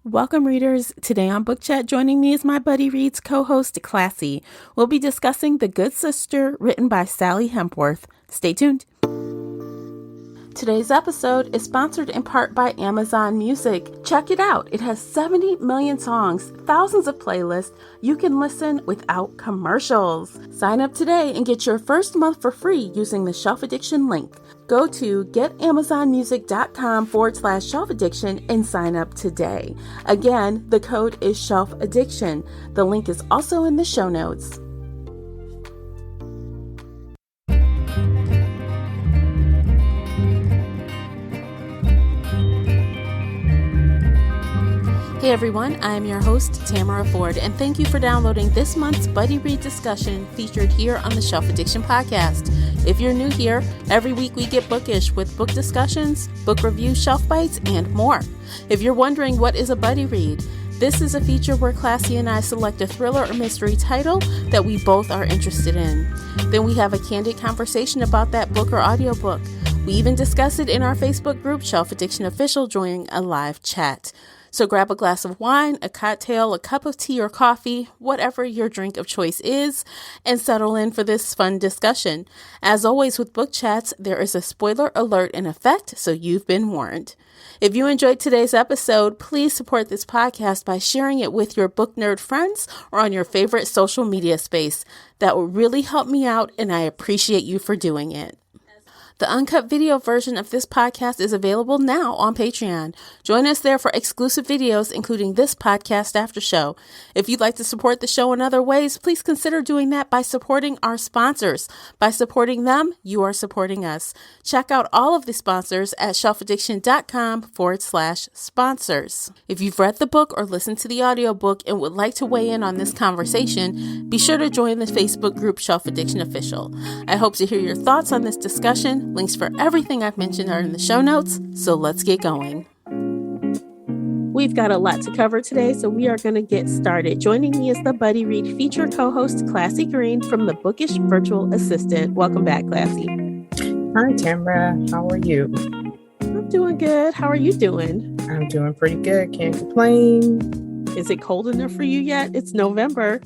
Welcome, readers. Today on Book Chat, joining me is my Buddy Reads co-host, Classy. We'll be discussing The Good Sister, written by Sally Hempworth. Stay tuned. Today's episode is sponsored in part by Amazon Music. Check it out. It has 70 million songs, thousands of playlists. You can listen without commercials. Sign up today and get your first month for free using the Shelf Addiction link. Go to getamazonmusic.com/shelf addiction and sign up today. Again, the code is Shelf Addiction. The link is also in the show notes. Hey everyone, I am your host, Tamara Ford, and thank you for downloading this month's Buddy Read discussion featured here on the Shelf Addiction podcast. If you're new here, every week we get bookish with book discussions, book reviews, shelf bites, and more. If you're wondering what is a Buddy Read, this is a feature where Classy and I select a thriller or mystery title that we both are interested in. Then we have a candid conversation about that book or audiobook. We even discuss it in our Facebook group, Shelf Addiction Official, during a live chat. So grab a glass of wine, a cocktail, a cup of tea or coffee, whatever your drink of choice is, and settle in for this fun discussion. As always with book chats, there is a spoiler alert in effect, so you've been warned. If you enjoyed today's episode, please support this podcast by sharing it with your book nerd friends or on your favorite social media space. That will really help me out, and I appreciate you for doing it. The uncut video version of this podcast is available now on Patreon. Join us there for exclusive videos, including this podcast after show. If you'd like to support the show in other ways, please consider doing that by supporting our sponsors. By supporting them, you are supporting us. Check out all of the sponsors at shelfaddiction.com/sponsors. If you've read the book or listened to the audiobook and would like to weigh in on this conversation, be sure to join the Facebook group Shelf Addiction Official. I hope to hear your thoughts on this discussion. Links for everything I've mentioned are in the show notes, so let's get going. We've got a lot to cover today, so we are going to get started. Joining me is the Buddy Read feature co-host, Classy Green from the Bookish Virtual Assistant. Welcome back, Classy. Hi, Tamara. How are you? I'm doing good. How are you doing? I'm doing pretty good. Can't complain. Is it cold enough for you yet? It's November.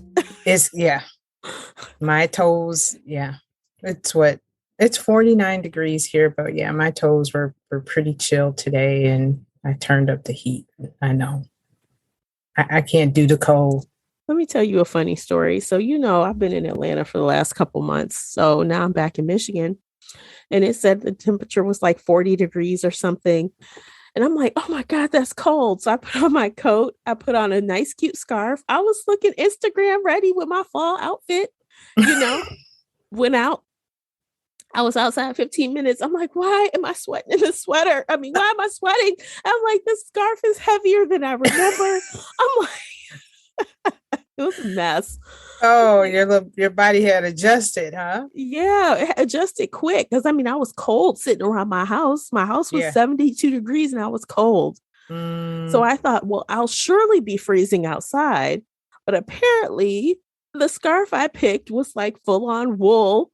Yeah. My toes, yeah. It's 49 degrees here, but yeah, my toes were pretty chill today, and I turned up the heat. I know. I can't do the cold. Let me tell you a funny story. So, I've been in Atlanta for the last couple months. So now I'm back in Michigan, and it said the temperature was like 40 degrees or something. And I'm like, oh my God, that's cold. So I put on my coat. I put on a nice, cute scarf. I was looking Instagram ready with my fall outfit, went out. I was outside 15 minutes. I'm like, why am I sweating in a sweater? Why am I sweating? I'm like, this scarf is heavier than I remember. I'm like, it was a mess. Oh, your body had adjusted, huh? Yeah, it adjusted quick. Because I was cold sitting around my house. My house was 72 degrees and I was cold. So I thought, well, I'll surely be freezing outside. But apparently the scarf I picked was like full on wool.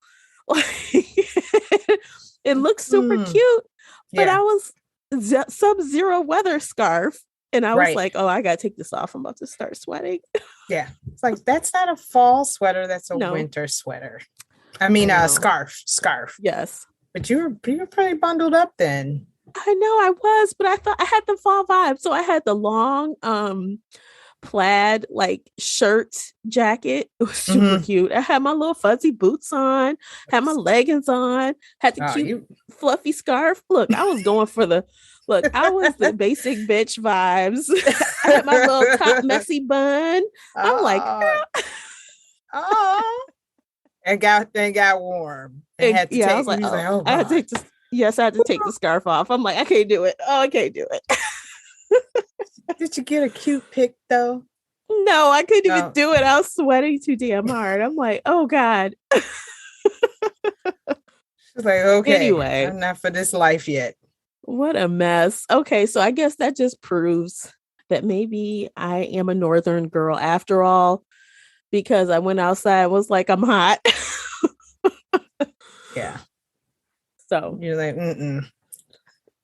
It looks super cute, but I was sub-zero weather scarf, and I was like, oh, I gotta take this off. I'm about to start sweating. Yeah, it's like, that's not a fall sweater, that's a winter sweater. Scarf. Yes, but you were pretty bundled up then. I know I was, but I thought I had the fall vibe, so I had the long plaid shirt jacket. It was super cute. I had my little fuzzy boots on, had my leggings on, had the cute fluffy scarf. Look, I was going for the basic bitch vibes. I had my little top messy bun. I'm like, and got warm. And had to take, I was like, I had to take this. Yes, I had to take the scarf off. I'm like, I can't do it. Oh, I can't do it. Did you get a cute pic though? No, I couldn't even do it. I was sweating too damn hard. I'm like, oh God. She's like, okay, anyway, I'm not for this life yet. What a mess. Okay, so I guess that just proves that maybe I am a northern girl after all, because I went outside and was like, I'm hot. Yeah. So you're like,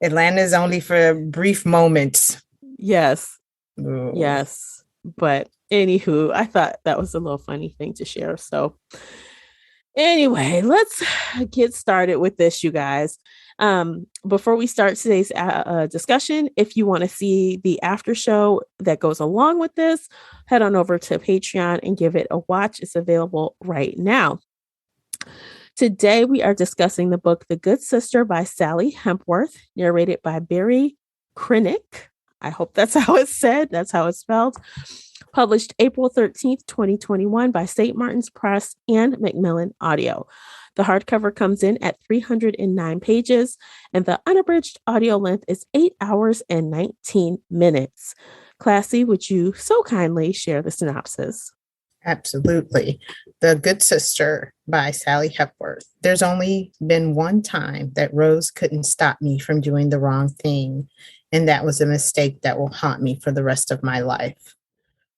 Atlanta's only for brief moments. Yes. Ooh. Yes. But anywho, I thought that was a little funny thing to share. So anyway, let's get started with this, you guys. Before we start today's discussion, if you want to see the after show that goes along with this, head on over to Patreon and give it a watch. It's available right now. Today, we are discussing the book The Good Sister by Sally Hempworth, narrated by Barry Krinick. I hope that's how it's said. That's how it's spelled. Published April 13th, 2021 by St. Martin's Press and Macmillan Audio. The hardcover comes in at 309 pages, and the unabridged audio length is 8 hours and 19 minutes. Classy, would you so kindly share the synopsis? Absolutely. The Good Sister by Sally Hempworth. There's only been one time that Rose couldn't stop me from doing the wrong thing, and that was a mistake that will haunt me for the rest of my life.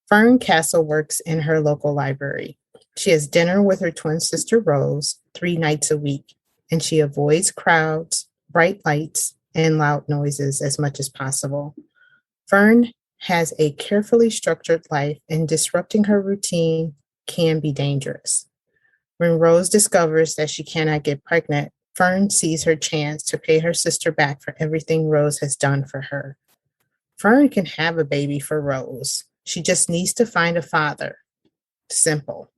Fern Castle works in her local library. She has dinner with her twin sister Rose 3 nights a week, and she avoids crowds, bright lights, and loud noises as much as possible. Fern has a carefully structured life, and disrupting her routine can be dangerous. When Rose discovers that she cannot get pregnant, Fern sees her chance to pay her sister back for everything Rose has done for her. Fern can have a baby for Rose. She just needs to find a father. Simple.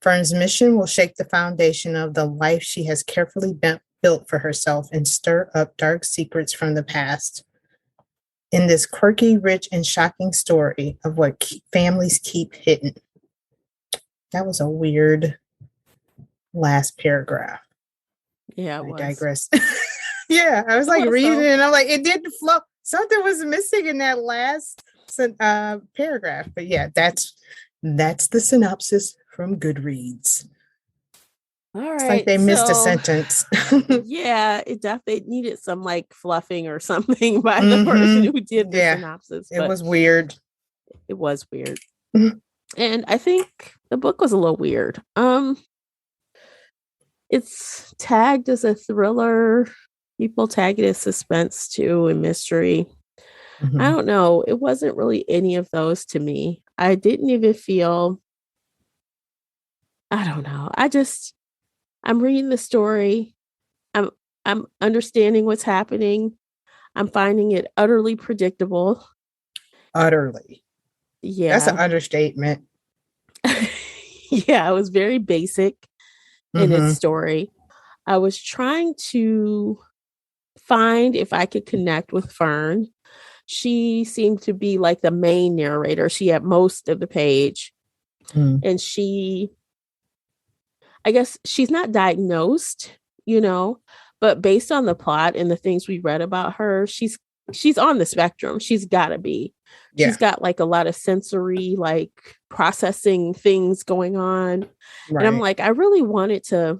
Fern's mission will shake the foundation of the life she has carefully built for herself and stir up dark secrets from the past. In this quirky, rich, and shocking story of what families keep hidden. That was a weird last paragraph. Yeah, I digress. Yeah, I was It like was, reading though. it, and I'm like, it didn't flow. Something was missing in that last paragraph. But yeah, that's the synopsis from Goodreads. All right. It's like they missed a sentence. Yeah, it definitely needed some like fluffing or something by the person who did the synopsis. It was weird. It was weird. And I think the book was a little weird. It's tagged as a thriller. People tag it as suspense too and mystery. I don't know. It wasn't really any of those to me. I didn't even feel, I don't know. I'm reading the story. I'm understanding what's happening. I'm finding it utterly predictable. Utterly. Yeah. That's an understatement. Yeah, it was very basic in its story. I was trying to find if I could connect with Fern. She seemed to be like the main narrator. She had most of the page. And I guess she's not diagnosed, but based on the plot and the things we read about her, she's on the spectrum. She's got to be. Yeah. She's got like a lot of sensory, like processing things going on. Right. And I'm like, I really wanted to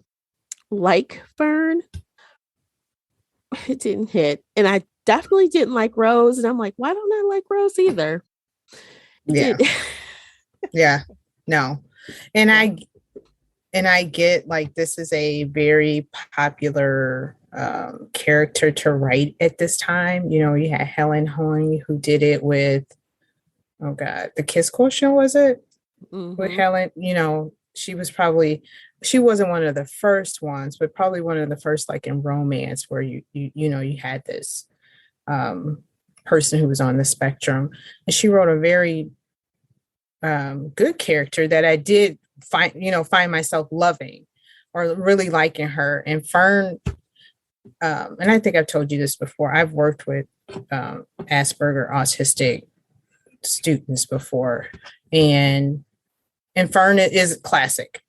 like Fern. It didn't hit. And I definitely didn't like Rose. And I'm like, why don't I like Rose either? Yeah. No. And I get like this is a very popular character to write at this time. You had Helen Hoying who did it with, oh God, The Kiss Quotient, was it? With Helen, she wasn't one of the first ones, but probably one of the first like in romance where you had this person who was on the spectrum. And she wrote a very good character that I did find myself loving or really liking her. And Fern, and I think I've told you this before, I've worked with Asperger autistic students before, and Fern is classic,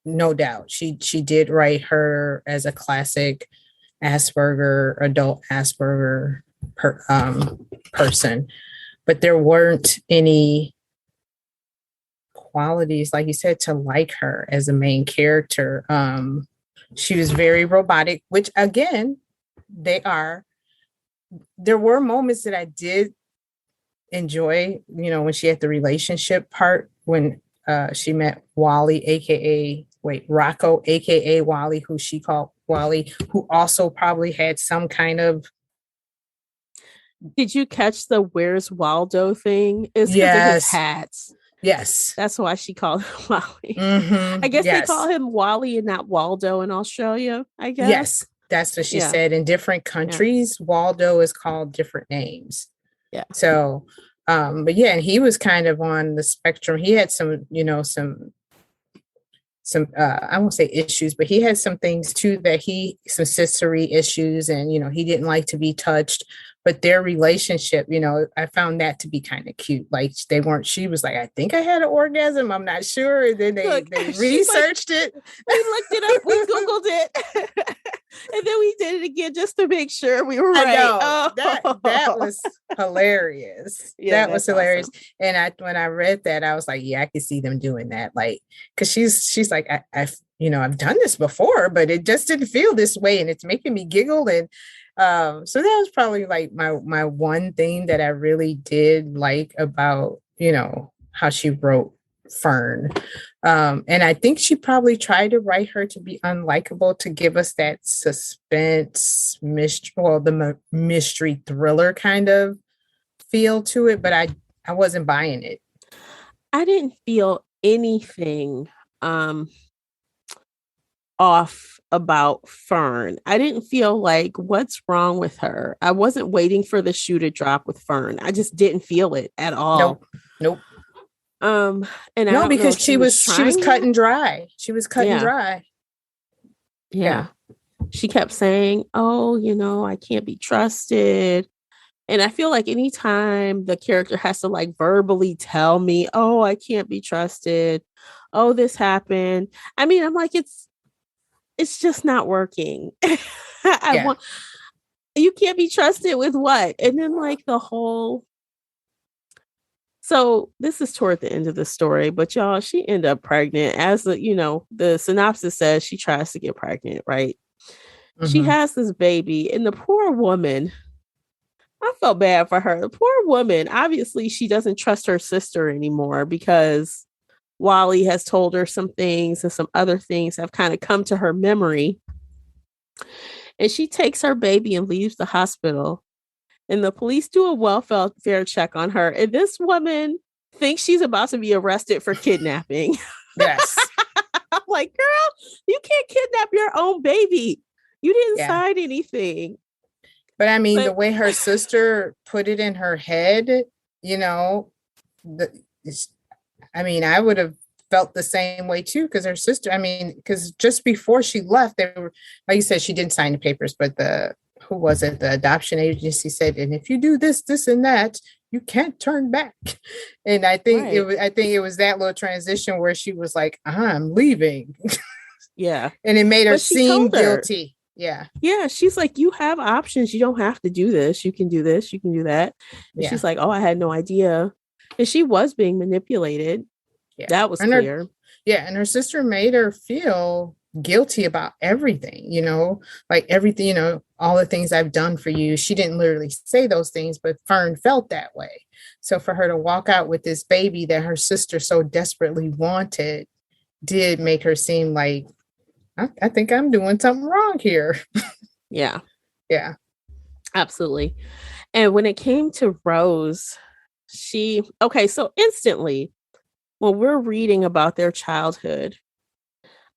no doubt. She did write her as a classic adult Asperger person, but there weren't any qualities, like you said, to like her as a main character. She was very robotic, which again, there were moments that I did enjoy, when she had the relationship part, when she met Wally, Rocco, aka Wally, who she called Wally, who also probably had some kind of Did you catch the "Where's Waldo" thing? It's because of his Yes. hats. Yes. That's why she called him Wally. Mm-hmm. I guess they call Yes. him Wally and not Waldo in Australia, I guess. Yes. That's what she Yeah. said. In different countries, Waldo is called different names. Yeah. So, but yeah, and he was kind of on the spectrum. He had some, some I won't say issues, but he had some things too some sensory issues, and he didn't like to be touched. But their relationship, I found that to be kind of cute. Like she was like, I think I had an orgasm, I'm not sure. And then they researched it. We looked it up, we Googled it. And then we did it again just to make sure we were right. I know. That was hilarious. Yeah, that was hilarious. Awesome. And when I read that, I was like, yeah, I could see them doing that. Like, because she's like, I've done this before, but it just didn't feel this way, and it's making me giggle. And so that was probably like my one thing that I really did like about how she wrote Fern. And I think she probably tried to write her to be unlikable, to give us that suspense the mystery thriller kind of feel to it, but I wasn't buying it. I didn't feel anything off about Fern. I didn't feel like, what's wrong with her? I wasn't waiting for the shoe to drop with Fern. I just didn't feel it at all. Nope. And no, because she was cutting dry. She was cutting dry. Yeah. She kept saying, oh, I can't be trusted. And I feel like anytime the character has to like verbally tell me, oh, I can't be trusted. Oh, this happened. I mean, I'm like, it's just not working. You can't be trusted with what? And then like the whole. So this is toward the end of the story, but y'all, she ended up pregnant. As the synopsis says, she tries to get pregnant, right? Mm-hmm. She has this baby, and the poor woman, I felt bad for her. The poor woman, obviously she doesn't trust her sister anymore because Wally has told her some things, and some other things have kind of come to her memory. And she takes her baby and leaves the hospital. And the police do a welfare check on her. And this woman thinks she's about to be arrested for kidnapping. Yes. I'm like, girl, you can't kidnap your own baby. You didn't sign anything. But I mean, the way her sister put it in her head, I would have felt the same way too, because her sister, because just before she left, they were, like you said, she didn't sign the papers, but the adoption agency said, and if you do this and that, you can't turn back. And I think it was that little transition where she was like, I'm leaving. Yeah. And it made her seem guilty. Yeah. Yeah. She's like, you have options. You don't have to do this. You can do this. You can do that. And she's like, oh, I had no idea. And she was being manipulated. Yeah. That was clear. And her sister made her feel guilty about everything, like everything, all the things I've done for you. She didn't literally say those things, but Fern felt that way. So for her to walk out with this baby that her sister so desperately wanted did make her seem like, I think I'm doing something wrong here. Yeah. Yeah. Absolutely. And when it came to Rose, so instantly when we're reading about their childhood,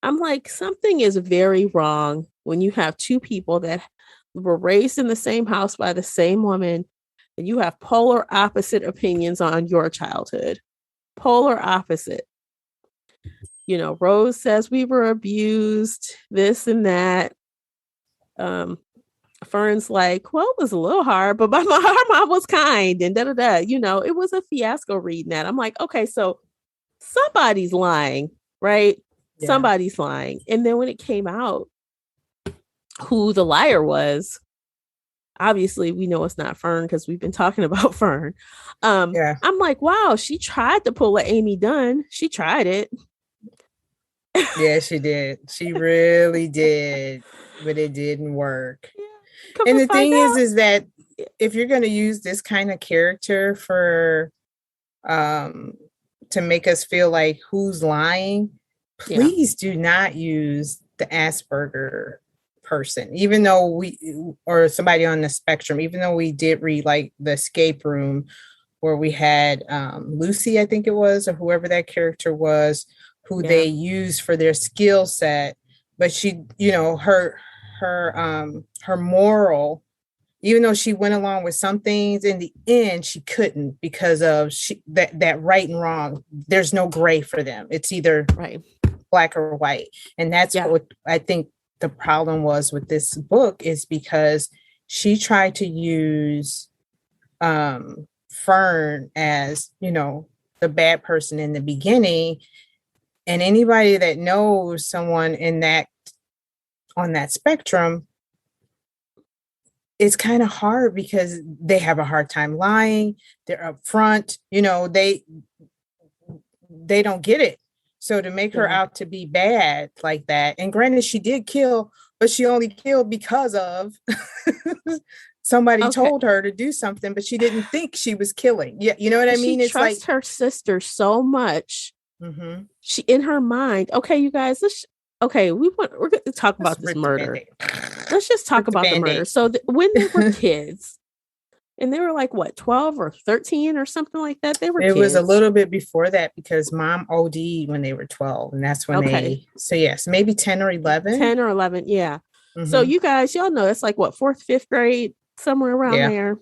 I'm like, something is very wrong when you have two people that were raised in the same house by the same woman, and you have polar opposite opinions on your childhood. Polar opposite. Rose says we were abused, this and that. Fern's like, well, it was a little hard, but our mom was kind, and da-da-da. It was a fiasco reading that. I'm like, okay, so somebody's lying, right? Yeah. Somebody's lying. And then when it came out who the liar was, obviously we know it's not Fern because we've been talking about Fern. I'm like, wow, she tried to pull a Amy Dunn. She tried it. Yeah, she did. She really did, but it didn't work. Yeah. And the thing is that if you're going to use this kind of character for to make us feel like who's lying, please do not use the Asperger person, even though or somebody on the spectrum, even though we did read like the escape room where we had Lucy, I think it was, or whoever that character was, who they used for their skill set. But she, her moral, even though she went along with some things, in the end, she couldn't because of that right and wrong. There's no gray for them. It's either black or white. And that's what I think the problem was with this book, is because she tried to use Fern as, the bad person in the beginning. And anybody that knows someone on that spectrum, it's kind of hard because they have a hard time lying. They're upfront, they don't get it. So to make her out to be bad like that, and granted, she did kill, but she only killed because of somebody told her to do something, but she didn't think she was killing. Yeah, you know what I mean? She trusts her sister so much. Mm-hmm. She, in her mind, okay, you guys, we're going to talk about this murder. Let's just talk about the murder. So when they were kids, and they were like, what, 12 or 13 or something like that? It was a little bit before that because mom OD'd when they were 12. And that's when yes, maybe 10 or 11. 10 or 11, yeah. Mm-hmm. So you guys, y'all know it's like, what, 4th, 5th grade, somewhere around there.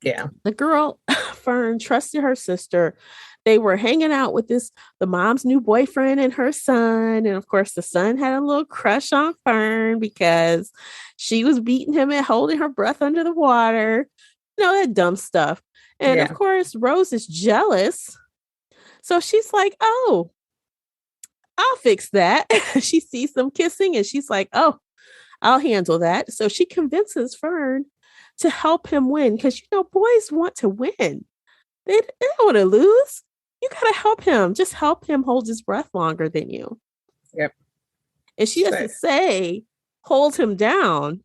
Yeah. The girl, Fern, trusted her sister. They were hanging out with the mom's new boyfriend and her son. And of course, the son had a little crush on Fern because she was beating him and holding her breath under the water. That dumb stuff. And of course, Rose is jealous. So she's like, oh, I'll fix that. She sees them kissing and she's like, oh, I'll handle that. So she convinces Fern to help him win because, boys want to win. They don't want to lose. You got to help him. Just help him hold his breath longer than you. Yep. And she doesn't say hold him down,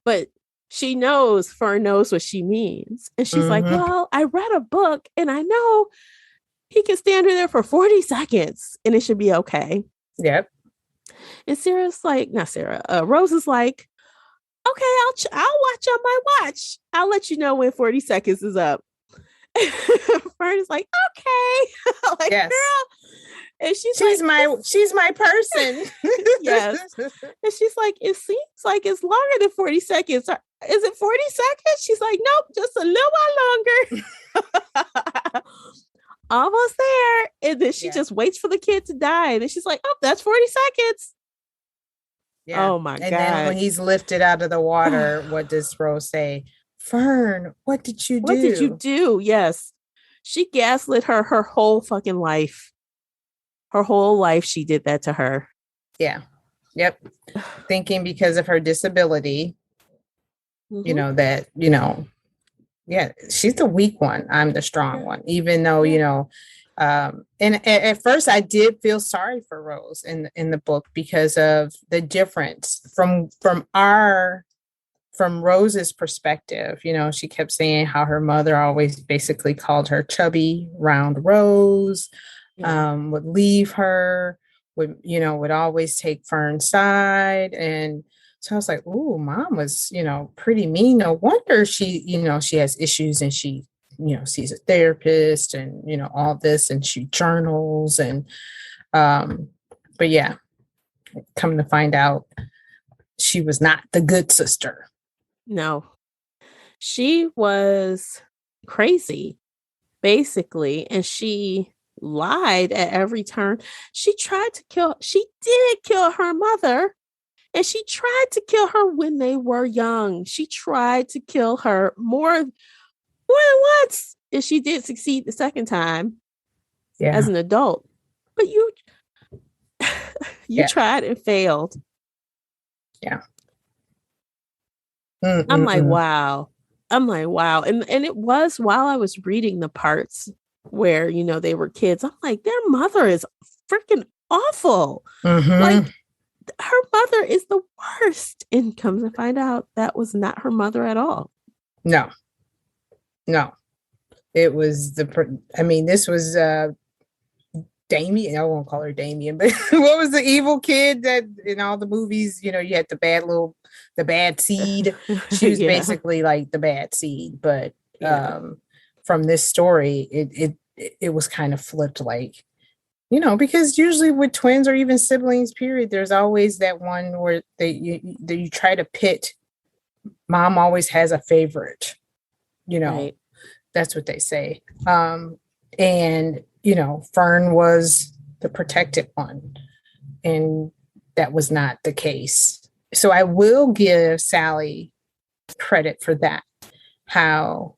but Fern knows what she means. And she's like, well, I read a book and I know he can stand her there for 40 seconds and it should be okay. Yep. And Rose is like, okay, I'll watch on my watch. I'll let you know when 40 seconds is up. Fern is like, okay. Yes. Girl. And she's my person. Yes. And she's like, it seems like it's longer than 40 seconds. Is it 40 seconds? She's like, nope, just a little while longer. Almost there. And then she just waits for the kid to die. And then she's like, oh, that's 40 seconds. Yeah. Oh my God. And then when he's lifted out of the water, what does Rose say? Fern, what did you do? What did you do? Yes. She gaslit her whole fucking life. Her whole life, she did that to her. Yeah. Yep. Thinking because of her disability, she's the weak one. I'm the strong one, even though, and at first I did feel sorry for Rose in the book because of the difference from Rose's perspective. She kept saying how her mother always basically called her chubby, round Rose, would leave her, would always take Fern's side. And so I was like, ooh, mom was, pretty mean. No wonder she has issues and she, sees a therapist and, all this, and she journals and, but yeah, come to find out she was not the good sister. No, she was crazy, basically. And she lied at every turn. She did kill her mother. And she tried to kill her when they were young. She tried to kill her more than once. And she did succeed the second time as an adult. But you tried and failed. Yeah. I'm like, wow. And it was while I was reading the parts where, they were kids. I'm like, their mother is freaking awful. Mm-hmm. Like, her mother is the worst. And comes to find out that was not her mother at all. No. It was this was Damien. I won't call her Damien, but what was the evil kid that in all the movies, you had the bad seed. She was Yeah. basically like the bad seed, but Yeah. from this story, it was kind of flipped, like, because usually with twins or even siblings, period, there's always that one where you try to pit. Mom always has a favorite, Right. that's what they say. And Fern was the protected one, and that was not the case. So I will give Sally credit for that. How,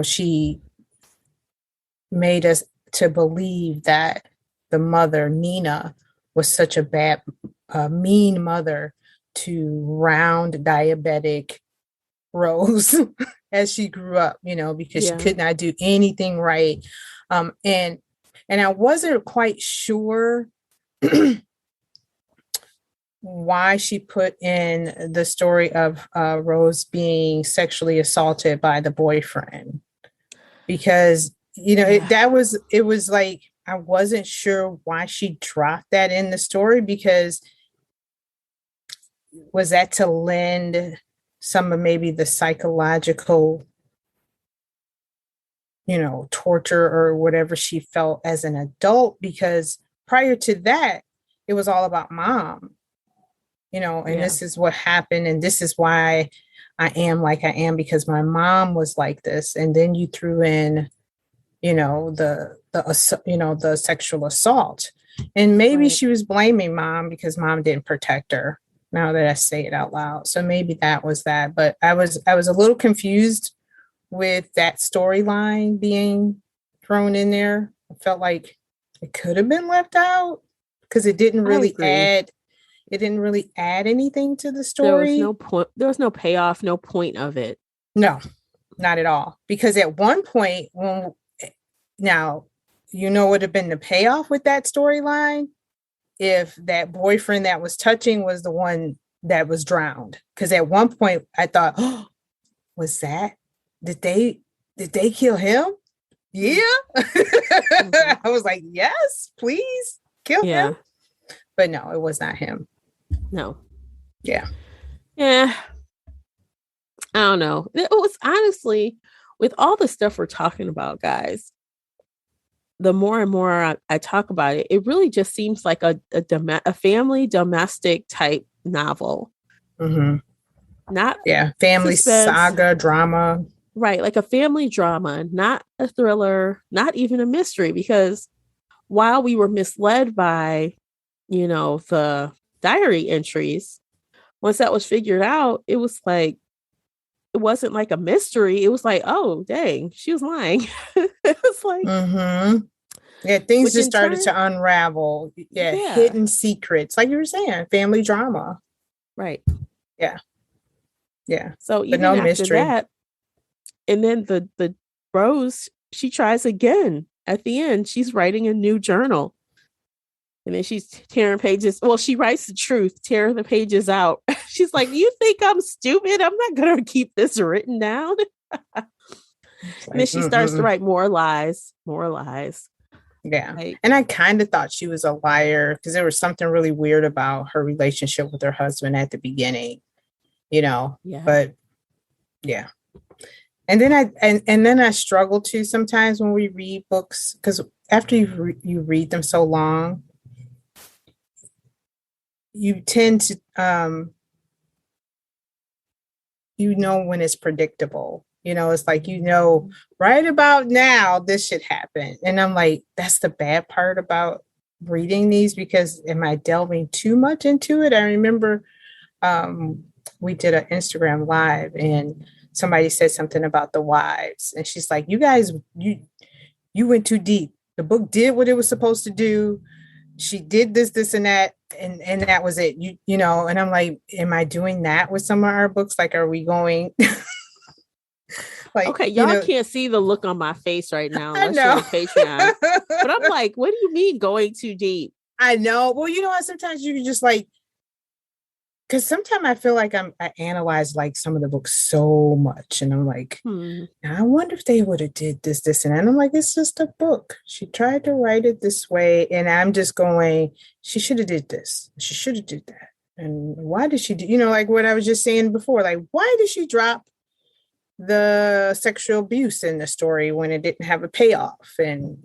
she made us to believe that the mother, Nina, was such a bad, mean mother to round diabetic Rose as she grew up, because she could not do anything right. And I wasn't quite sure why she put in the story of Rose being sexually assaulted by the boyfriend, because it was like, I wasn't sure why she dropped that in the story, because was that to lend some of maybe the psychological, torture or whatever she felt as an adult, because prior to that, it was all about mom, and this is what happened. And this is why I am like I am, because my mom was like this. And then you threw in, the sexual assault, and maybe she was blaming mom because mom didn't protect her. Now that I say it out loud. So maybe that was that, but I was a little confused with that storyline being thrown in there. I felt like it could have been left out, because it didn't really add anything to the story. There was no point. There was no payoff, no point of it. No, not at all. Because at one point, would have been the payoff with that storyline if that boyfriend that was touching was the one that was drowned. Because at one point I thought, oh, was that? Did they kill him? Yeah. I was like, yes, please kill him. But no, it was not him. No. Yeah. I don't know. It was honestly, with all the stuff we're talking about, guys, the more and more I talk about it, it really just seems like a family domestic type novel. Mm-hmm. Not family suspense. Saga drama. Right, like a family drama, not a thriller, not even a mystery, because while we were misled by, the diary entries, once that was figured out, it was like, it wasn't like a mystery. It was like, oh, dang, she was lying. It was like, things just started to unravel. Hidden secrets, like you were saying, family drama. Right. Yeah. So even after mystery. That, and then the Rose, she tries again at the end. She's writing a new journal. And then she's tearing pages. Well, she writes the truth, tear the pages out. She's like, you think I'm stupid? I'm not going to keep this written down. And then she starts to write more lies. Yeah. And I kind of thought she was a liar, because there was something really weird about her relationship with her husband at the beginning, but yeah. And then I struggle too sometimes when we read books, because after you read them so long, you tend to, when it's predictable, it's like, right about now, this should happen. And I'm like, that's the bad part about reading these, because am I delving too much into it? I remember we did an Instagram live and somebody said something about the wives, and she's like, you guys, you went too deep. The book did what it was supposed to do. She did this and that, and that was it. And I'm like, am I doing that with some of our books? Like, are we going like, okay, y'all can't see the look on my face right now unless you're on Patreon. But I'm like, what do you mean going too deep? I know. Well, sometimes you can just like, because sometimes I feel like I analyze like some of the books so much, and I'm like, I wonder if they would have did this, and that. And I'm like, it's just a book. She tried to write it this way, and I'm just going, she should have did this. She should have did that. And why did she do, like what I was just saying before, like, why did she drop the sexual abuse in the story when it didn't have a payoff? And,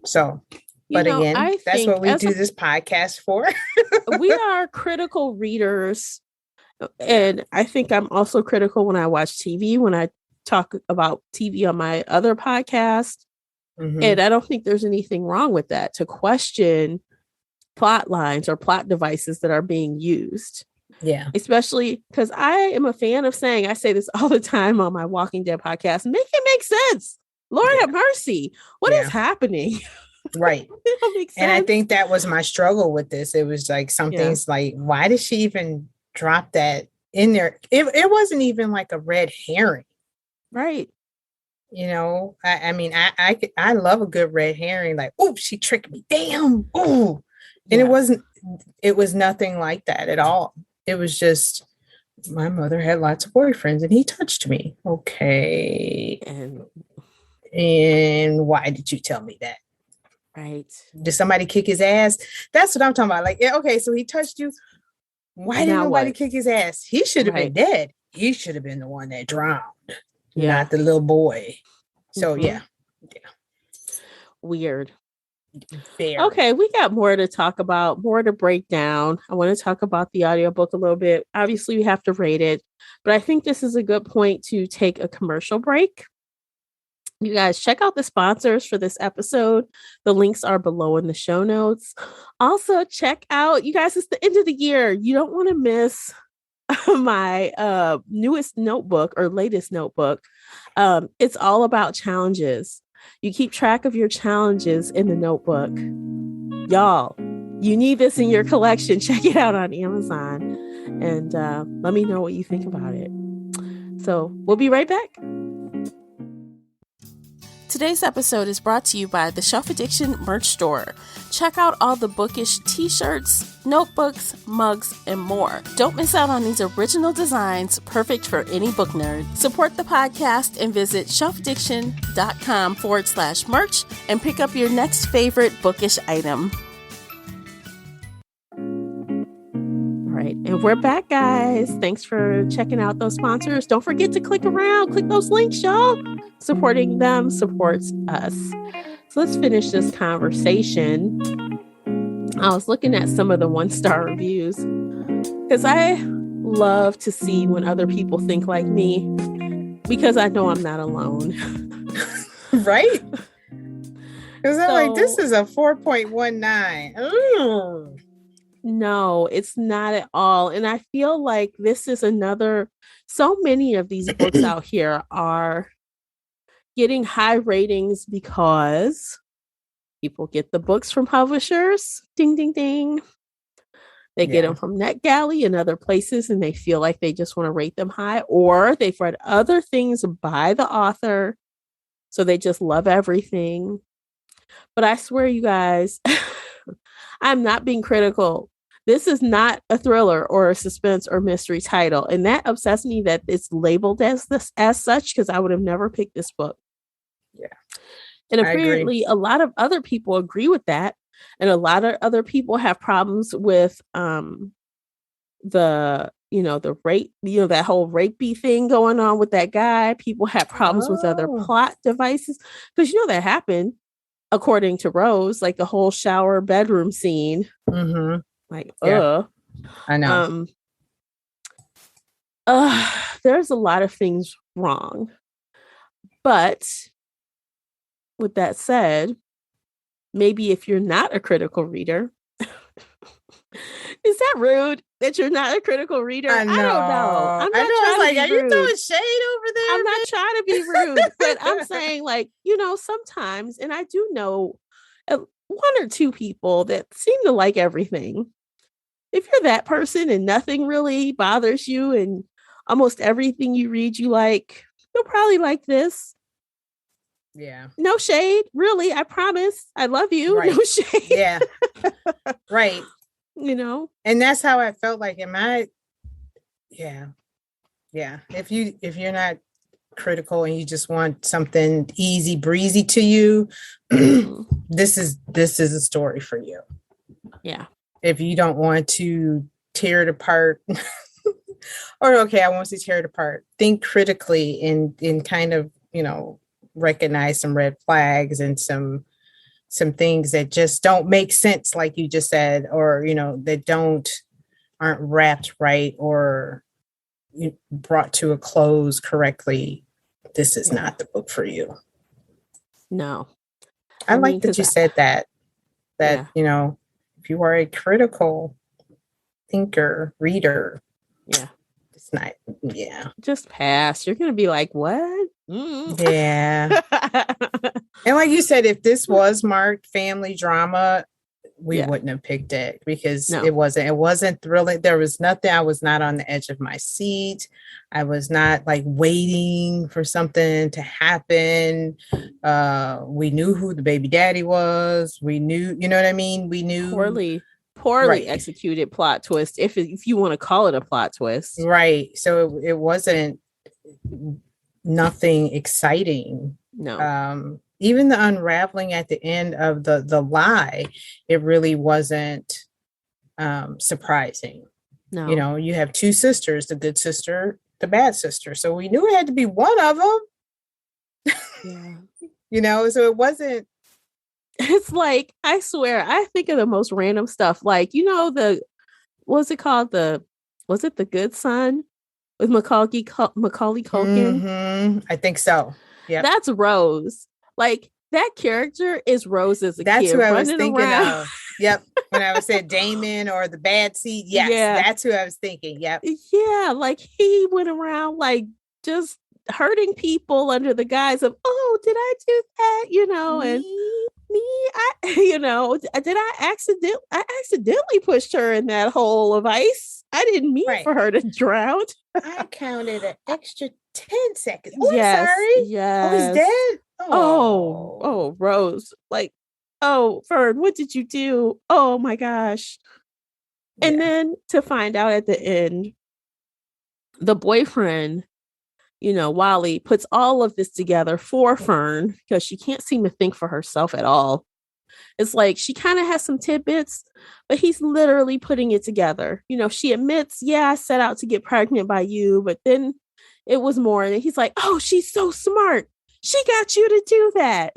so, but again, that's what we do this podcast for. We are critical readers. And I think I'm also critical when I watch TV, when I talk about TV on my other podcast. Mm-hmm. And I don't think there's anything wrong with that, to question plot lines or plot devices that are being used. Yeah. Especially because I am a fan of saying, I say this all the time on my Walking Dead podcast, make it make sense. Lord have mercy. What is happening? Right. And I think that was my struggle with this. It was like something's like, why did she even drop that in there? It wasn't even like a red herring. Right. I mean, I love a good red herring. Like, oh, she tricked me. Damn. Oh. And it was nothing like that at all. It was just, my mother had lots of boyfriends and he touched me. Okay. And why did you tell me that? Right. Did somebody kick his ass? That's what I'm talking about. Like, okay, so he touched you. Why didn't nobody kick his ass? He should have been dead. He should have been the one that drowned, not the little boy. So, yeah. Weird. Very. Okay, we got more to talk about, more to break down. I want to talk about the audiobook a little bit. Obviously, we have to rate it, but I think this is a good point to take a commercial break. You guys check out the sponsors for this episode. The links are below in the show notes. Also, check out, you guys, it's the end of the year. You don't want to miss my newest notebook or latest notebook. It's all about challenges. You keep track of your challenges in the notebook. Y'all, you need this in your collection. Check it out on Amazon and let me know what you think about it. So we'll be right back. Today's episode is brought to you by the Shelf Addiction merch store. Check out all the bookish t-shirts, notebooks, mugs, and more. Don't miss out on these original designs, perfect for any book nerd. Support the podcast and visit shelfaddiction.com/merch and pick up your next favorite bookish item. All right, and we're back, guys. Thanks for checking out those sponsors. Don't forget to click those links, y'all. Supporting them supports us. So let's finish this conversation. I was looking at some of the 1-star reviews because I love to see when other people think like me, because I know I'm not alone. Right? Because I'm like, this is a 4.19. No, it's not at all. And I feel like this is so many of these books out here are getting high ratings because people get the books from publishers. Ding, ding, ding. They get them from NetGalley and other places, and they feel like they just want to rate them high, or they've read other things by the author, so they just love everything. But I swear, you guys, I'm not being critical. This is not a thriller or a suspense or mystery title, and that upsets me that it's labeled as such, because I would have never picked this book. Yeah. And apparently a lot of other people agree with that. And a lot of other people have problems with the rape, that whole rapey thing going on with that guy. People have problems with other plot devices, because that happened, according to Rose, like the whole shower bedroom scene. Mm-hmm. Like, I know. There's a lot of things wrong. But with that said, maybe if you're not a critical reader, is that rude that you're not a critical reader? I don't know. I'm not trying to be rude. Are you throwing shade over there? I'm not trying to be rude, but I'm saying, like, sometimes, and I do know one or two people that seem to like everything. If you're that person and nothing really bothers you and almost everything you read you like, you'll probably like this. Yeah. No shade, really. I promise. I love you. Right. No shade. Yeah. Right. you know? And that's how I felt like, yeah. If you're not critical and you just want something easy breezy to you, this is a story for you. Yeah. If you don't want to tear it apart, or okay, I want to tear it apart, think critically and kind of, recognize some red flags and some things that just don't make sense, like you just said, or that aren't wrapped right or brought to a close correctly. This is not the book for you. No. I like that you said that if you are a critical thinker, reader, it's not, just pass. You're gonna be like, what? Yeah. And like you said, if this was marked family drama, we wouldn't have picked it, because it wasn't thrilling. There was nothing. I was not on the edge of my seat. I was not like waiting for something to happen. We knew who the baby daddy was. We knew, you know what I mean? We knew poorly executed plot twist, if you want to call it a plot twist. Right. So it wasn't nothing exciting. No. Even the unraveling at the end of the lie, it really wasn't surprising. No. You have two sisters, the good sister, the bad sister. So we knew it had to be one of them. Yeah. So it wasn't. It's like, I swear, I think of the most random stuff. Like, what's it called? Was it The Good Son with Macaulay Culkin? Mm-hmm. I think so. Yeah. That's Rose. Like, that character is Rose as a that's kid. Who I was thinking around. of. Yep. When I was saying Damon or the bad seed. Yes. Yeah. That's who I was thinking. Yep. Yeah. Like, he went around like just hurting people under the guise of, oh, did I do that? And did I accidentally pushed her in that hole of ice? I didn't mean for her to drown. I counted an extra 10 seconds. Oh, yes, I'm sorry. Yes. Oh, he's dead. Oh, Rose. Like, oh, Fern, what did you do? Oh my gosh. And then to find out at the end, the boyfriend, Wally, puts all of this together for Fern because she can't seem to think for herself at all. It's like she kind of has some tidbits, but he's literally putting it together. She admits, I set out to get pregnant by you, but then it was more. And he's like, oh, she's so smart. She got you to do that.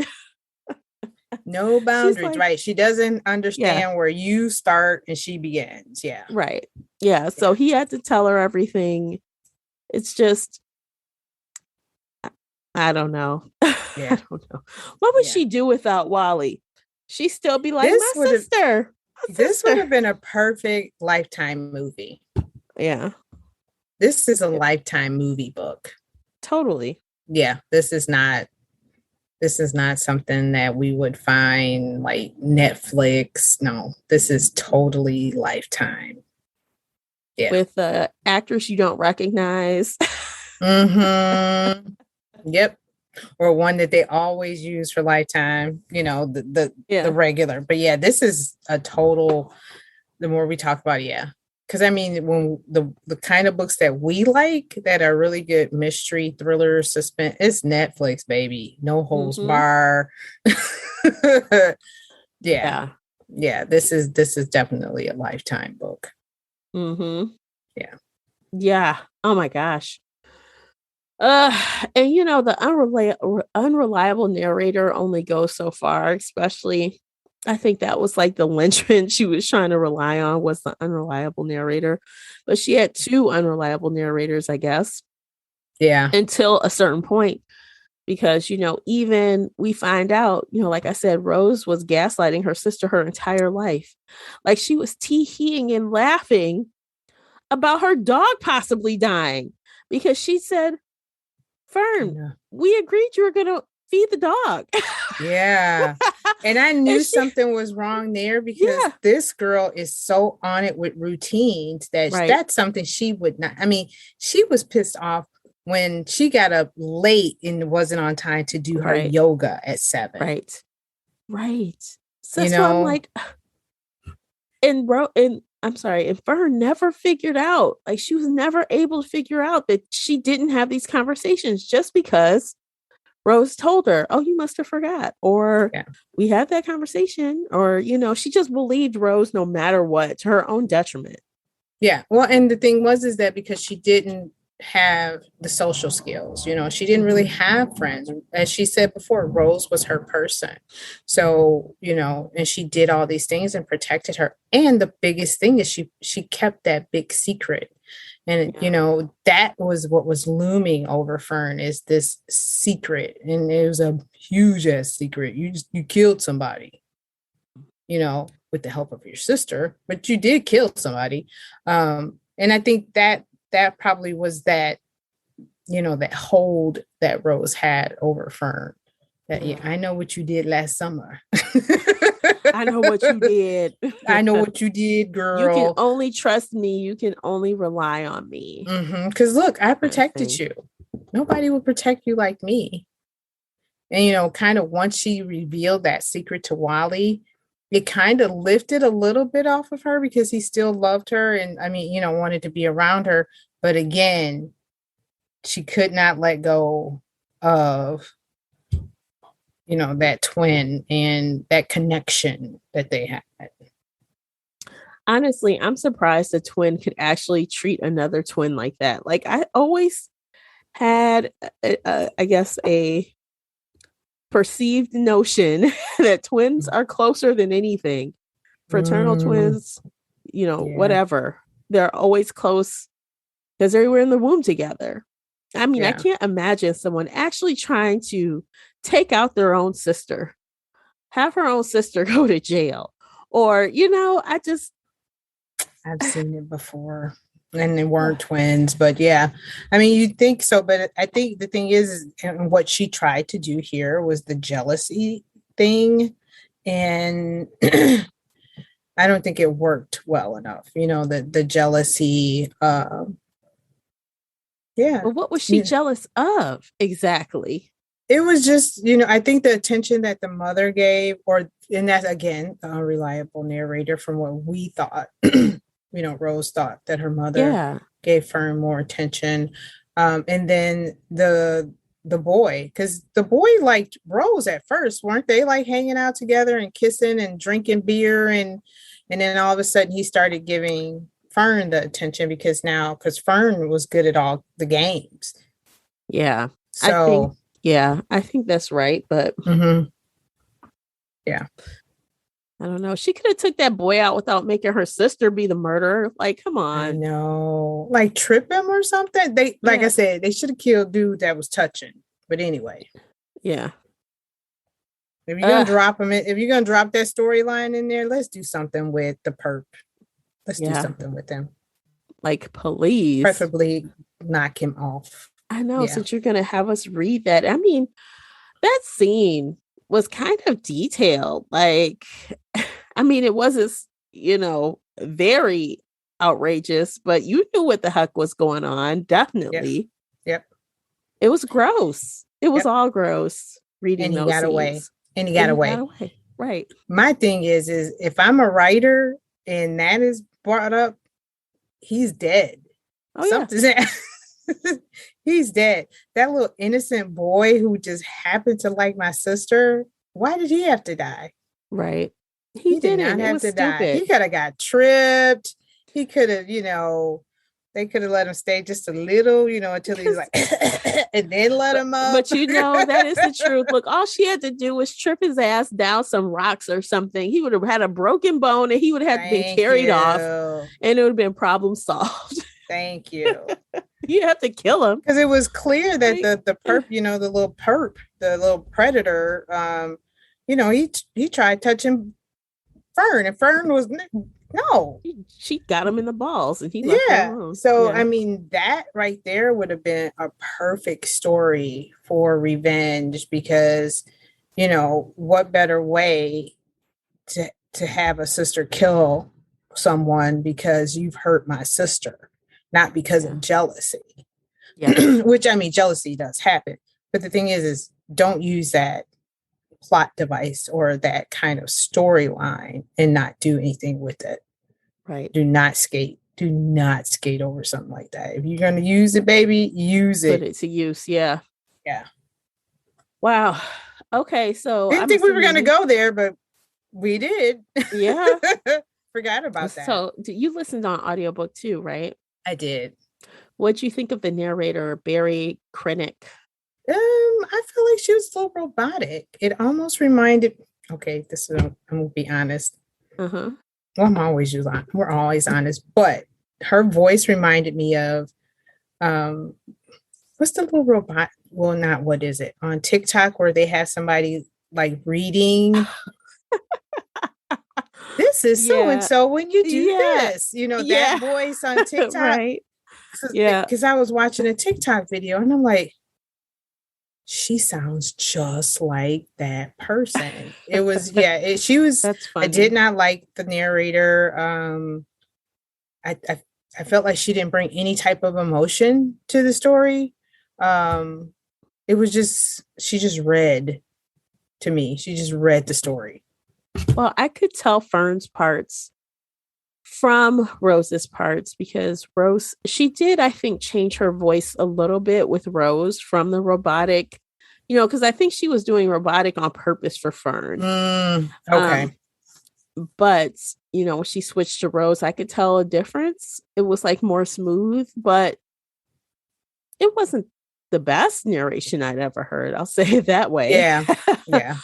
No boundaries, right? She doesn't understand where you start and she begins. Yeah. Right. Yeah. So he had to tell her everything. It's just, I don't know. Yeah. I don't know. What would she do without Wally? She'd still be like, my sister. This would have been a perfect Lifetime movie. Yeah. This is a Lifetime movie book. Totally. Yeah. This is not something that we would find like Netflix. No, this is totally Lifetime. Yeah. With actors you don't recognize. Mm-hmm. Yep. Or one that they always use for Lifetime, the regular. But yeah, this is a total, the more we talk about it, because I mean, when the kind of books that we like that are really good mystery, thriller, suspense, it's Netflix, baby. No holds bar. Yeah. This is definitely a Lifetime book. Mm-hmm. Yeah. Yeah. Oh my gosh. And the unreliable narrator only goes so far, especially I think that was like the linchpin she was trying to rely on, was the unreliable narrator. But she had two unreliable narrators, I guess. Yeah. Until a certain point. Because, even we find out, like I said, Rose was gaslighting her sister her entire life. Like, she was tee-heeing and laughing about her dog possibly dying because she said, Fern, we agreed you were going to feed the dog. Yeah. And I knew something was wrong there because this girl is so on it with routines that that's something she would not. I mean, she was pissed off when she got up late and wasn't on time to do her yoga at 7. Right. So I'm like, and I'm sorry, and Fern never figured out, like she was never able to figure out that she didn't have these conversations just because Rose told her, oh, you must have forgot, or we had that conversation, or, you know, she just believed Rose no matter what, to her own detriment. Yeah. Well, and the thing is that because she didn't have the social skills, you know, she didn't really have friends. As she said before, Rose was her person. So, you know, and she did all these things and protected her. And the biggest thing is she kept that big secret. And, you know, that was what was looming over Fern, is this secret. And it was a huge ass secret. You killed somebody, you know, with the help of your sister, but you did kill somebody. And I think that probably was that, you know, that hold that Rose had over Fern. That, yeah, I know what you did last summer. I know what you did. I know what you did, girl. You can only trust me. You can only rely on me. Because look, I protected you. Nobody would protect you like me. And, you know, kind of once she revealed that secret to Wally, it kind of lifted a little bit off of her, because he still loved her and, I mean, you know, wanted to be around her. But again, she could not let go of, you know, that twin and that connection that they had. Honestly, I'm surprised a twin could actually treat another twin like that. Like, I always had, I guess, a perceived notion that twins are closer than anything. Fraternal twins, you know, whatever. They're always close because they were in the womb together. I mean, I can't imagine someone actually trying to take out their own sister, have her own sister go to jail, or, you know, I've seen it before. And they weren't twins, but yeah, I mean, you'd think so, but I think the thing is, and what she tried to do here was the jealousy thing. And I don't think it worked well enough, you know, the jealousy. Well, what was she jealous of exactly? It was just, you know, I think the attention that the mother gave, and that's again, the unreliable narrator from what we thought. You know, Rose thought that her mother gave Fern more attention. And then the boy, because the boy liked Rose at first, weren't they, like hanging out together and kissing and drinking beer, and then all of a sudden he started giving Fern the attention because Fern was good at all the games. Yeah. So I think that's right. But yeah. I don't know. She could have took that boy out without making her sister be the murderer. Like, come on. I know. Like, trip him or something. They, like I said, they should have killed dude that was touching. But anyway. Yeah. If you're going to drop him, if you're going to drop that storyline in there, let's do something with the perp. Let's do something with him. Like, please. Preferably knock him off. I know. Since you're going to have us read that. I mean, that scene was kind of detailed. Like, I mean, it wasn't, you know, very outrageous, but you knew what the heck was going on. Definitely. Yep. It was gross. It was all gross reading and he those got scenes. away. And he got away. Right. My thing is if I'm a writer and that is brought up, he's dead. Oh, something's he's dead. That little innocent boy who just happened to like my sister, why did he have to die? Right. He did not have to die. He could have got tripped. He could have, you know, they could have let him stay just a little, you know, until he's like, and then let him up. But you know, that is the truth. Look, all she had to do was trip his ass down some rocks or something. He would have had a broken bone and he would have been carried off, and it would have been problem solved. Thank you. You have to kill him. Because it was clear that the perp, you know, the little predator, you know, he tried touching Fern, and Fern was no. She got him in the balls, and he left her alone. So I mean, that right there would have been a perfect story for revenge, because, you know, what better way to have a sister kill someone because you've hurt my sister, not because of jealousy. Yeah. Which, I mean, jealousy does happen, but the thing is don't use that plot device or that kind of storyline and not do anything with it. Right. Do not skate. Do not skate over something like that. If you're going to use it, baby, use it. Put it to use. Yeah. Yeah. Wow. Okay. So Didn't I'm think we were going to assuming go there, but we did. Yeah. Forgot about that. So you listened on audiobook too, right? I did. What'd you think of the narrator, Barry Krennic? I feel like she was a little robotic. It almost reminded. Okay, I'm gonna be honest. Uh-huh. Well, we're always honest, but her voice reminded me of what's the little robot? Well, not what is it on TikTok where they have somebody like reading. This is so and so when you do this, that voice on TikTok, right? Yeah, because I was watching a TikTok video and I'm like, she sounds just like that person. It was, she was. That's funny. I did not like the narrator. I felt like she didn't bring any type of emotion to the story. It was just, she just read to me. She just read the story. Well, I could tell Fern's parts from Rose's parts because Rose, she did, I think, change her voice a little bit with Rose from the robotic, because I think she was doing robotic on purpose for Fern. Okay. But, when she switched to Rose, I could tell a difference. It was like more smooth, but it wasn't the best narration I'd ever heard. I'll say it that way. Yeah. Yeah.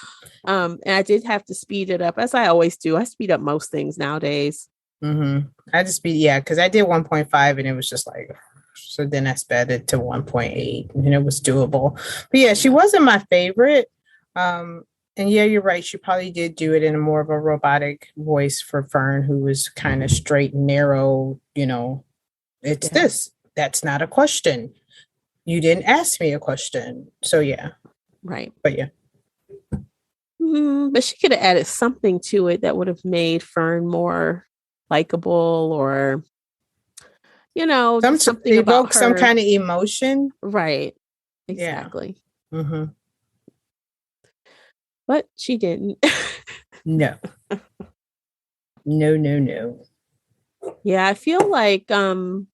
And I did have to speed it up, as I always do. I speed up most things nowadays. Mm-hmm. I just because I did 1.5 and it was just like, so then I sped it to 1.8 and it was doable. But yeah, she wasn't my favorite. And yeah, you're right. She probably did do it in a more of a robotic voice for Fern, who was kind of straight and narrow. It's this. That's not a question. You didn't ask me a question. So yeah. Right. But yeah. But she could have added something to it that would have made Fern more likable, or something about her. Some kind of emotion. Right. Exactly. Yeah. Mm-hmm. But she didn't. No. No. Yeah, I feel like it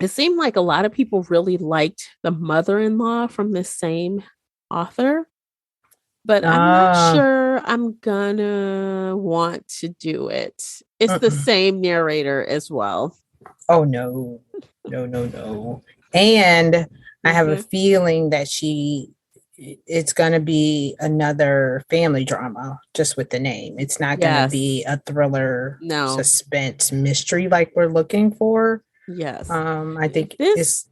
seemed like a lot of people really liked the mother-in-law from the same author. But I'm not sure I'm gonna want to do it. It's the same narrator as well. Oh, no. And I have a feeling that it's going to be another family drama just with the name. It's not going to be a thriller, suspense, mystery like we're looking for. Yes. I think this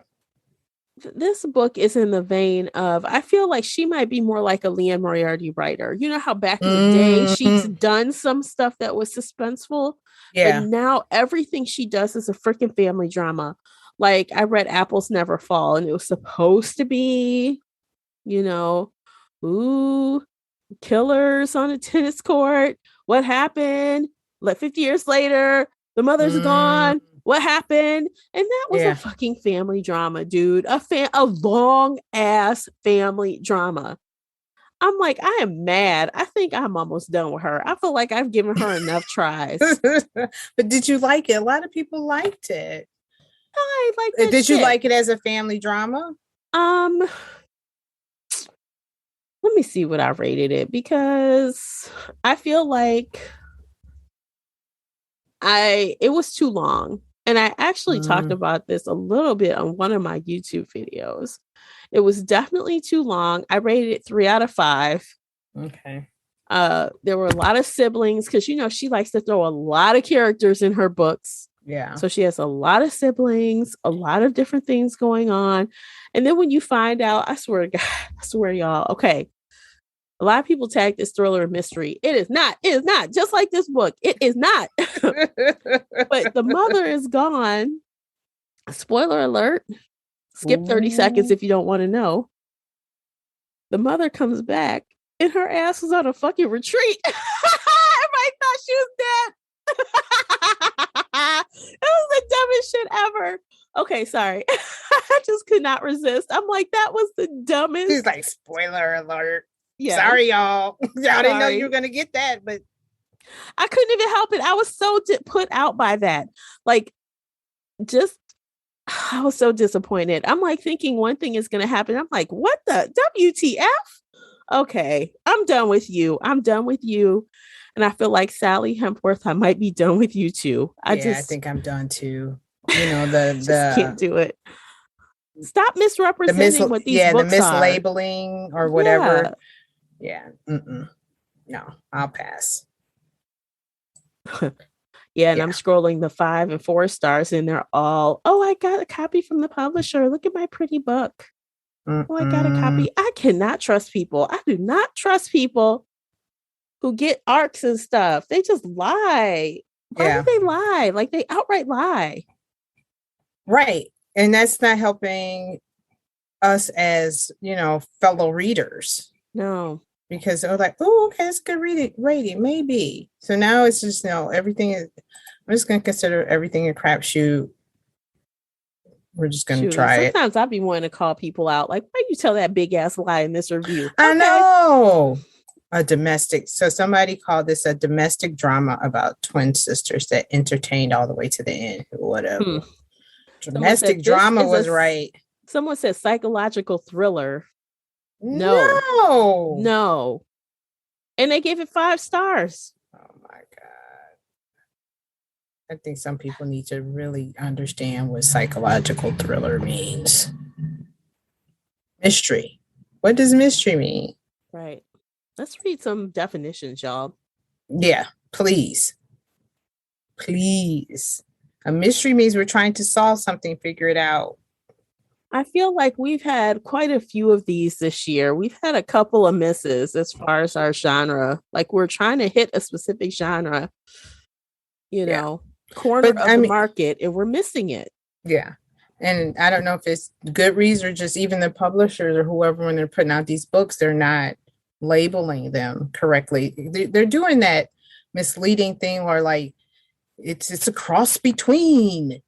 book is in the vein of, I feel like she might be more like a Leanne Moriarty writer. You know how back in the day she's done some stuff that was suspenseful, but now everything she does is a freaking family drama. Like I read Apples Never Fall, and it was supposed to be, killers on a tennis court. What happened? Like 50 years later, the mother's gone. What happened? And that was a fucking family drama, dude. A long ass family drama. I'm like, I am mad. I think I'm almost done with her. I feel like I've given her enough tries. But did you like it? A lot of people liked it. I liked it. Did you like it as a family drama? Let me see what I rated it, because I feel like it was too long. And I actually talked about this a little bit on one of my YouTube videos. It was definitely too long. I rated it 3 out of 5. Okay. There were a lot of siblings because, she likes to throw a lot of characters in her books. Yeah. So she has a lot of siblings, a lot of different things going on. And then when you find out, I swear to God, I swear y'all, okay. A lot of people tag this thriller mystery. It is not. Just like this book. It is not. But the mother is gone. Spoiler alert. Skip 30 seconds if you don't want to know. The mother comes back and her ass was on a fucking retreat. Everybody thought she was dead. That was the dumbest shit ever. Okay, sorry. I just could not resist. I'm like, that was the dumbest. She's like, spoiler alert. Yeah. Sorry, y'all. Y'all didn't know you were going to get that, but I couldn't even help it. I was so put out by that. Like, just, I was so disappointed. I'm like thinking one thing is going to happen. I'm like, what the WTF? Okay, I'm done with you. I'm done with you. And I feel like Sally Hempworth, I might be done with you too. I think I'm done too. You know, just can't do it. Stop misrepresenting what these books the mislabeling or whatever. Yeah. No, I'll pass. Yeah, and I'm scrolling the 5 and 4 stars, and they're all, oh, I got a copy from the publisher. Look at my pretty book. Oh, I got a copy. I cannot trust people. I do not trust people who get arcs and stuff. They just lie. Why do they lie? Like, they outright lie. Right. And that's not helping us as, you know, fellow readers. No. Because they're like, oh, okay, it's good rating, maybe. So now it's just, everything is, I'm just going to consider everything a crapshoot. We're just going to try it. Sometimes I'll be wanting to call people out. Like, why you tell that big ass lie in this review? I know. So somebody called this a domestic drama about twin sisters that entertained all the way to the end. Whatever. Domestic drama was right. Someone said psychological thriller. No. And they gave it 5 stars. Oh my God. I think some people need to really understand what psychological thriller means. Mystery. What does mystery mean? Right. Let's read some definitions, y'all. Yeah, please. Please. A mystery means we're trying to solve something, figure it out. I feel like we've had quite a few of these this year. We've had a couple of misses as far as our genre. Like, we're trying to hit a specific genre, corner of the market, and we're missing it. Yeah. And I don't know if it's Goodreads or just even the publishers or whoever, when they're putting out these books, they're not labeling them correctly. They're doing that misleading thing where, like, it's a cross between,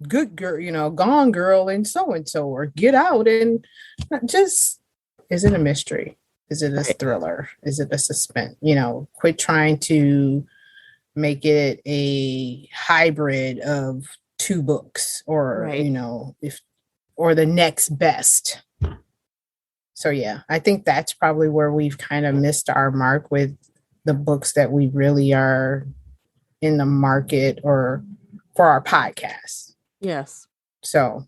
Good Girl, Gone Girl and so, or Get Out, and just, is it a mystery? Is it a thriller? Is it a suspense? Quit trying to make it a hybrid of 2 books or, or the next best. So yeah, I think that's probably where we've kind of missed our mark with the books that we really are in the market or for our podcast. Yes. So.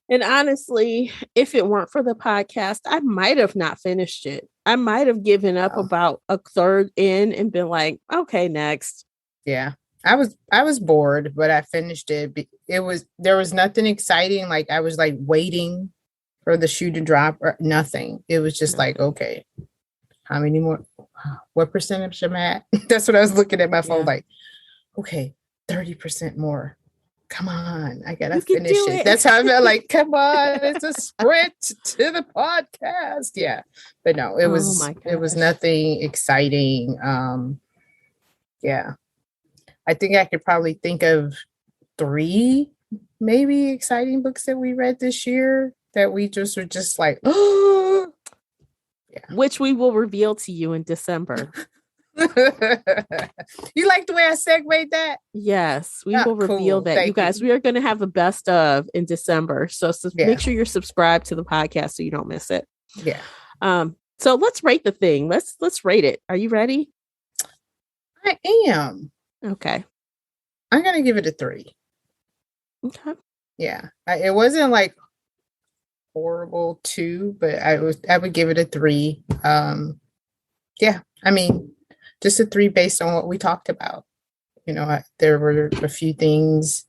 And honestly, if it weren't for the podcast, I might have not finished it. I might have given up about a third in and been like, okay, next. Yeah. I was bored, but I finished it. There was nothing exciting. Like, I was like waiting for the shoe to drop or nothing. It was just like, okay, how many more? What percentage am I at? That's what I was looking at my phone, like, okay, 30% more. Come on, I gotta finish it. That's how I felt, like, come on, it's a sprint to the podcast. Yeah. But no, it was nothing exciting. Yeah. I think I could probably think of 3 maybe exciting books that we read this year that we just were just like, oh, yeah. Which we will reveal to you in December. You like the way I segued that? Yes, we will reveal that. Thank you guys. We are going to have a best of in December. So make sure you're subscribed to the podcast so you don't miss it. Yeah. So let's rate the thing. Let's rate it. Are you ready? I am. Okay. I'm going to give it a 3. Okay. Yeah. It wasn't like horrible 2, but I would give it a 3. Yeah. I mean, just a 3 based on what we talked about. There were a few things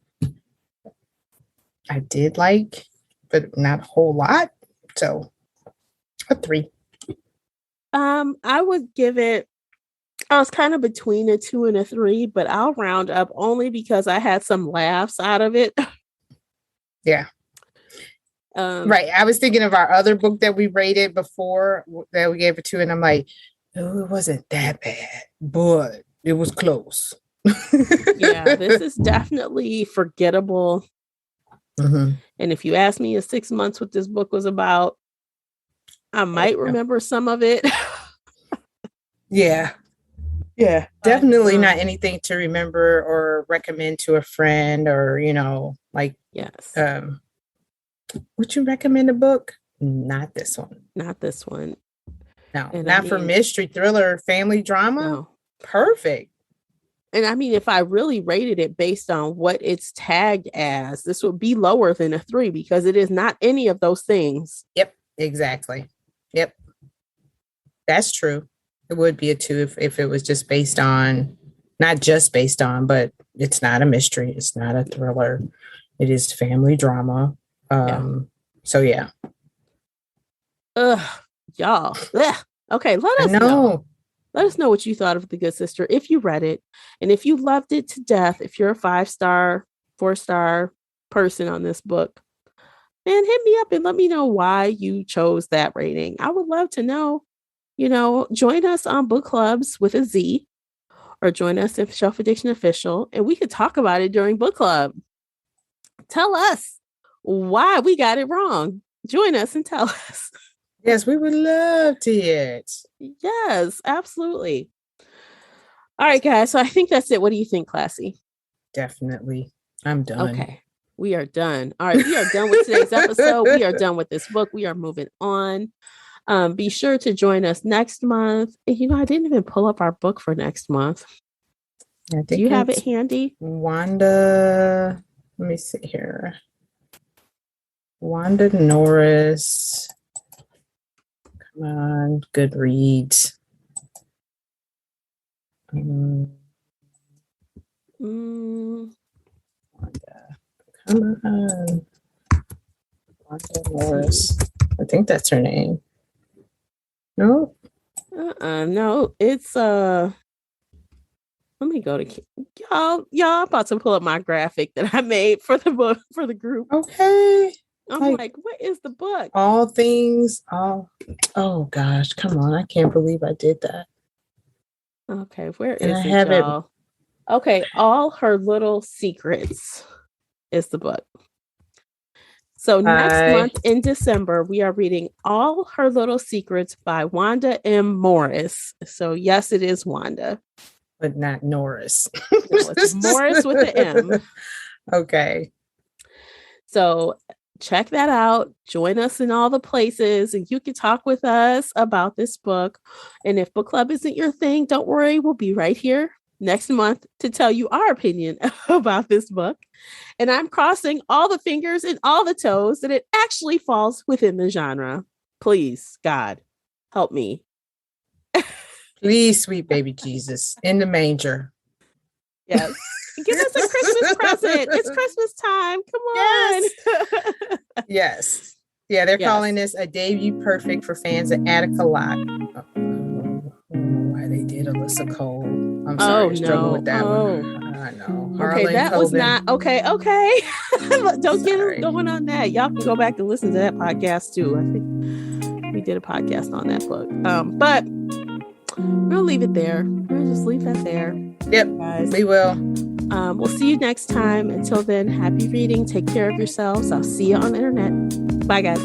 I did like, but not a whole lot. So a 3. I would give it, I was kind of between a 2 and a 3, but I'll round up only because I had some laughs out of it. Yeah. Right. I was thinking of our other book that we rated before that we gave it 2, and I'm like, oh, it wasn't that bad, but it was close. Yeah, this is definitely forgettable. Mm-hmm. And if you ask me in 6 months what this book was about, I might remember some of it. Yeah. Yeah, definitely not anything to remember or recommend to a friend or, like, yes. Would you recommend a book? Not this one. Not this one. No, and not for mystery, thriller, family drama. No. Perfect. And I mean, if I really rated it based on what it's tagged as, this would be lower than a 3 because it is not any of those things. Yep, exactly. Yep. That's true. It would be a 2 if it was just based on, not just based on, but it's not a mystery. It's not a thriller. It is family drama. So yeah. Ugh, y'all. Ugh. Okay, let us know. Let us know what you thought of The Good Sister if you read it. And if you loved it to death, if you're a 5-star, 4-star person on this book, man, hit me up and let me know why you chose that rating. I would love to know. Join us on book clubs with a Z, or join us at Shelf Addiction Official, and we could talk about it during book club. Tell us why we got it wrong. Join us and tell us. Yes, we would love to hear it. Yes, absolutely. All right, guys. So I think that's it. What do you think, Classy? Definitely. I'm done. Okay. We are done. All right. We are done with today's episode. We are done with this book. We are moving on. Be sure to join us next month. And, I didn't even pull up our book for next month. Do you have it handy? Wanda. Let me see here. Wanda Norris. Come on, Goodreads. Wanda. Come on. Wanda Norris. I think that's her name. No. No, it's let me go to y'all. I'm about to pull up my graphic that I made for the book for the group. Okay. I'm like, what is the book? All things. Oh gosh, come on! I can't believe I did that. Okay, where is it, y'all? Okay, All Her Little Secrets is the book. So next month in December, we are reading All Her Little Secrets by Wanda M. Morris. So yes, it is Wanda. But not Norris. No, it's Morris with the M. Okay. So check that out. Join us in all the places and you can talk with us about this book. And if book club isn't your thing, don't worry. We'll be right here next month to tell you our opinion about this book. And I'm crossing all the fingers and all the toes that it actually falls within the genre. Please, God, help me. Please, sweet baby Jesus, in the manger. Yes. Give us a Christmas present. It's Christmas time. Come on. Yes. Yes. Yeah, they're calling this a debut perfect for fans of Attica Locke. I don't know why they did Alyssa Cole. I'm sorry, I struggle with that one. I know. Okay, Harlan that Coben. was not okay. Don't get going on that. Y'all can go back and listen to that podcast too. I think we did a podcast on that book. But we'll leave it there. We'll just leave that there. Yep, guys. We will. We'll see you next time. Until then, happy reading. Take care of yourselves. I'll see you on the internet. Bye, guys.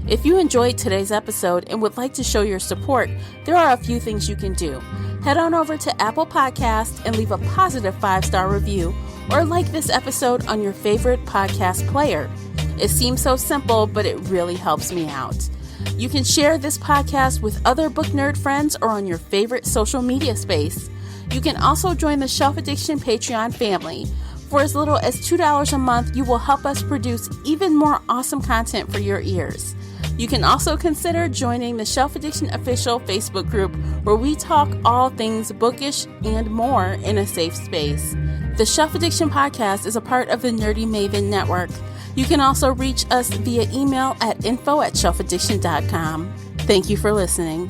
If you enjoyed today's episode and would like to show your support, there are a few things you can do. Head on over to Apple Podcasts and leave a positive 5-star review, or like this episode on your favorite podcast player. It seems so simple, but it really helps me out. You can share this podcast with other book nerd friends or on your favorite social media space. You can also join the Shelf Addiction Patreon family. For as little as $2 a month, you will help us produce even more awesome content for your ears. You can also consider joining the Shelf Addiction Official Facebook group, where we talk all things bookish and more in a safe space. The Shelf Addiction Podcast is a part of the Nerdy Maven Network. You can also reach us via email at info@shelfaddiction.com. Thank you for listening.